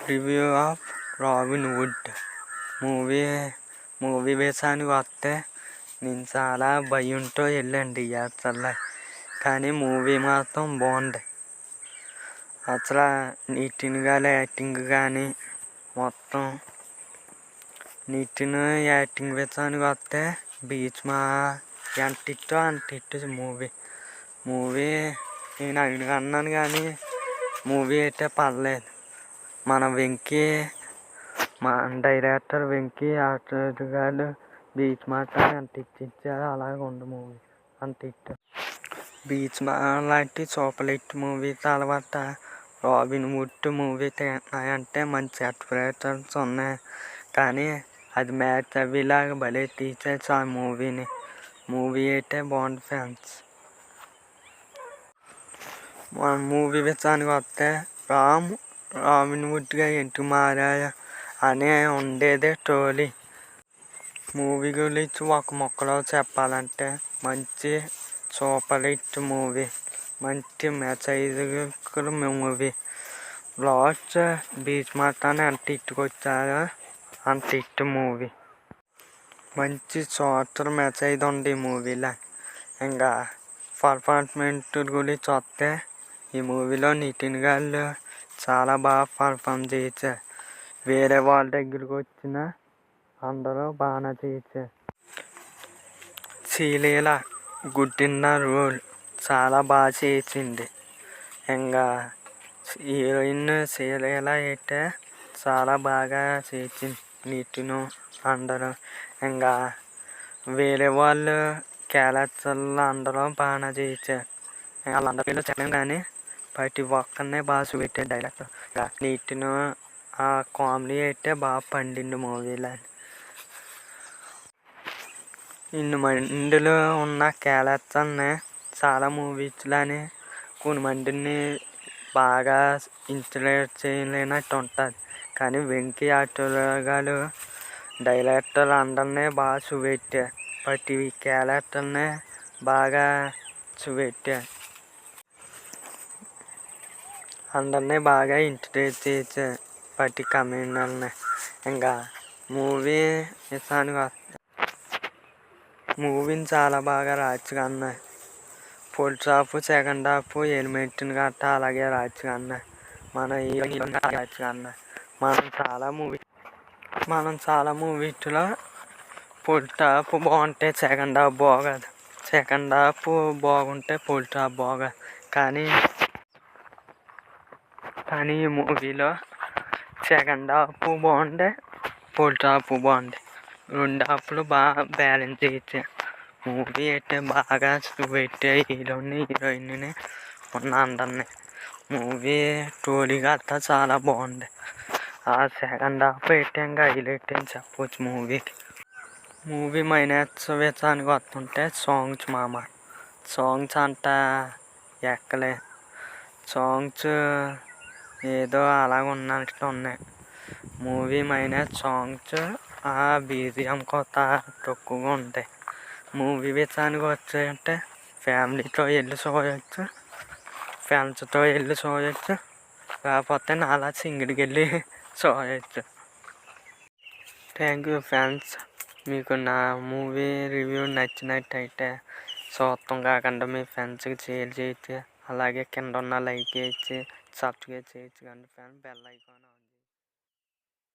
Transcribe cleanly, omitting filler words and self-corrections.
Review of robin hood movie విషయానికి వస్తే నేను చాలా భయంతో వెళ్ళాను థియేటర్లో. కానీ మూవీ మాత్రం బాగుంది. అసలు నితిన్ గారి యాక్టింగ్ కానీ మొత్తం నితిన్ యాక్టింగ్ విషయానికి వస్తే బీచ్ మా ఎంత ఇట్టో అంత ఇట్టు మూవీ నేను అన్నాను కానీ మూవీ అయితే పర్లేదు. మన వెంకీ మా డైరెక్టర్ వెంకీ ఆర్టిస్ట్ గారు బీచ్ మాట అంత ఇచ్చారు. అలాగే ఉంది మూవీ అంత ఇట్టు. బీచ్ మా లాంటి సూపర్ హిట్ మూవీ తర్వాత రాబిన్ హుడ్ మూవీ తీస్తున్నాయంటే మంచి ఎక్స్పెక్టేషన్స్ ఉన్నాయి. కానీ అది మ్యాచ్ అవ్వేలాగా భలే తీసేసి ఆ మూవీ అయితే బాగుంది ఫ్యాన్స్. మన మూవీ విషయానికి వస్తే రాబిన్ హుడ్గా ఎందుకు మారారు అనే ఉండేదే స్టోరీ. మూవీ గురించి ఒక మొక్కలో చెప్పాలంటే మంచి సూపర్ హిట్ మూవీ, మంచి మెసేజ్ మూవీ. లాస్ట్ బీచ్ మాత్రాన్ని అంత ఇట్టుకొచ్చారో అంత హిట్ మూవీ. మంచి సోషల్ మెసేజ్ ఉంది ఈ మూవీలో. ఇంకా పర్ఫార్మెన్స్ గురించి వస్తే ఈ మూవీలో నితిన్ గారు చాలా బాగా పర్ఫామ్ చేశారు. వేరే వాళ్ళ దగ్గరికి వచ్చిన అందరూ బాగా చేశారు. Sreeleela good in the role చాలా బాగా చేసింది. ఇంకా హీరోయిన్ శ్రీలీల అయితే చాలా బాగా చేసింది. నితిన్ అందరూ ఇంకా వేరే వాళ్ళు క్యారెక్టర్లు అందరూ బాగా చేశారు. వాళ్ళందరిలో చెప్పలేము కానీ ప్రతి ఒక్కరినే బాగా చూపెట్టారు డైరెక్టర్. నితిన్ ఆ కామెడీ అయితే బాగా పండింది మూవీలో. ఇన్ని మందిలో ఉన్న క్యారెక్టర్ని చాలా మూవీస్లోని కొన్ని మందిని బాగా ఇన్స్టలేట్ చేయలేనట్టు ఉంటుంది. కానీ వెంకీ ఆర్టిస్ట్ గారు డైరెక్టర్ అందరినీ బాగా చూపెట్టారు. ప్రతి క్యారెక్టర్ని బాగా చూపెట్టారు. అందరినీ బాగా ఇంట్రడ్యూస్ చేశారు ప్రతి కమెడియన్ని. ఇంకా మూవీ విషయానికి వస్తే మూవీని చాలా బాగా రాజుగా అన్నారు. ఫస్ట్ హాఫ్ సెకండ్ హాఫ్ ఎలిమెంట్ని గట్టా అలాగే రాజుగా అన్నారు. మన హీరోయిన్ రాజుగా అన్నారు. మనం చాలా మూవీస్లో ఫస్ట్ హాఫ్ బాగుంటే సెకండ్ హాఫ్ బాగోదు, సెకండ్ హాఫ్ బాగుంటే ఫస్ట్ హాఫ్ బాగోదు. కానీ ఈ మూవీలో సెకండ్ హాఫ్ బాగుంది, ఫస్ట్ హాఫ్ బాగుంది. రెండు హాఫ్లు బాగా బ్యాలెన్స్ చేశారు. మూవీ అయితే బాగా చూపెట్టారు హీరోయిన్ని ఉన్న అందరినీ. మూవీ స్టోరీ గట్టా చాలా బాగుంది. ఆ సెకండ్ హాఫ్ అయితే ఇంకా హైలైట్ అని చెప్పవచ్చు మూవీకి. మూవీ మైనస్ విషయానికి వస్తుంటే సాంగ్స్ అంతా ఎక్కలే. సాంగ్స్ ఏదో అలాగ ఉన్నట్టు ఉన్నాయి. మూవీ మైనస్ సాంగ్స్ ఆ బీజిఎం కొత్త తక్కువగా ఉంటాయి. మూవీ విషయానికి వచ్చేస్తే ఫ్యామిలీతో వెళ్ళి చూడవచ్చు, ఫ్రెండ్స్తో వెళ్ళి చూడవచ్చు, కాకపోతే నాలా సింగిల్కి వెళ్ళి చూడవచ్చు. Thank you friends. మీకు నా మూవీ రివ్యూ నచ్చినట్టయితే చూడటం కాకుండా మీ ఫ్రెండ్స్కి షేర్ చేయొచ్చు. అలాగే కింద ఉన్న లైక్ చేయొచ్చు, సబ్స్క్రైబ్ చేయొచ్చు. కానీ ఫ్రెండ్స్ బెల్ ఐకాన్